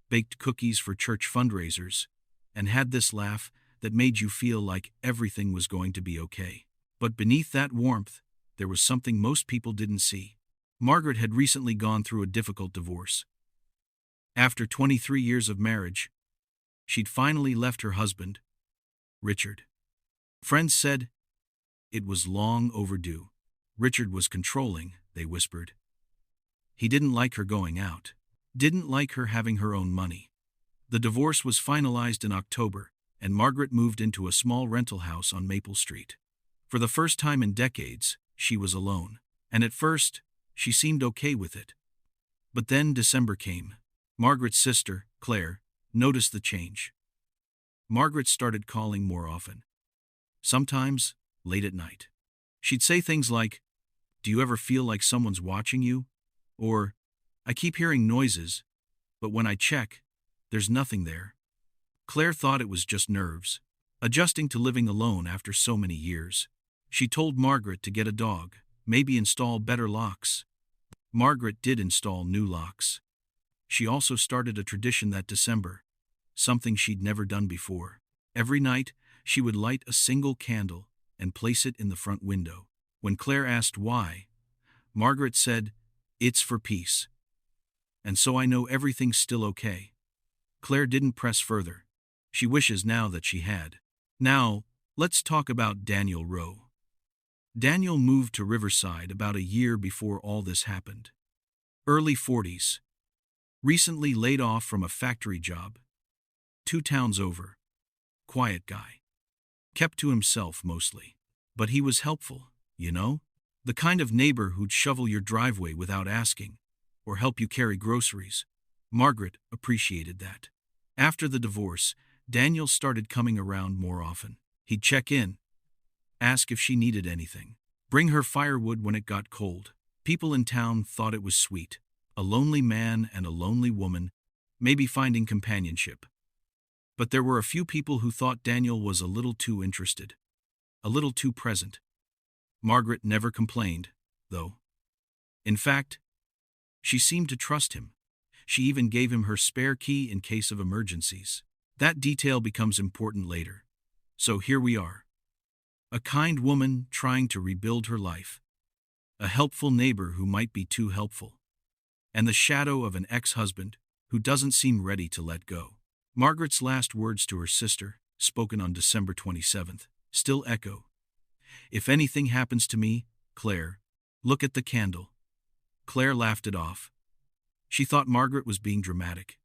baked cookies for church fundraisers, and had this laugh that made you feel like everything was going to be okay. But beneath that warmth, there was something most people didn't see. Margaret had recently gone through a difficult divorce. After 23 years of marriage, she'd finally left her husband, Richard. Friends said it was long overdue. Richard was controlling, they whispered. He didn't like her going out, didn't like her having her own money. The divorce was finalized in October, and Margaret moved into a small rental house on Maple Street. For the first time in decades, she was alone, and at first, she seemed okay with it. But then December came. Margaret's sister, Claire, noticed the change. Margaret started calling more often. Sometimes, late at night. She'd say things like, "Do you ever feel like someone's watching you?" Or, "I keep hearing noises, but when I check, there's nothing there." Claire thought it was just nerves, adjusting to living alone after so many years. She told Margaret to get a dog, maybe install better locks. Margaret did install new locks. She also started a tradition that December, something she'd never done before. Every night, she would light a single candle and place it in the front window. When Claire asked why, Margaret said, "It's for peace. And so I know everything's still okay." Claire didn't press further. She wishes now that she had. Now, let's talk about Daniel Rowe. Daniel moved to Riverside about a year before all this happened. Early 40s. Recently laid off from a factory job. 2 towns over. Quiet guy. Kept to himself mostly. But he was helpful, you know? The kind of neighbor who'd shovel your driveway without asking, or help you carry groceries. Margaret appreciated that. After the divorce, Daniel started coming around more often. He'd check in, ask if she needed anything, bring her firewood when it got cold. People in town thought it was sweet. A lonely man and a lonely woman, maybe finding companionship. But there were a few people who thought Daniel was a little too interested, a little too present. Margaret never complained, though. In fact, she seemed to trust him. She even gave him her spare key in case of emergencies. That detail becomes important later. So here we are. A kind woman trying to rebuild her life. A helpful neighbor who might be too helpful. And the shadow of an ex-husband who doesn't seem ready to let go. Margaret's last words to her sister, spoken on December 27th, still echo. "If anything happens to me, Claire, look at the candle." Claire laughed it off. She thought Margaret was being dramatic.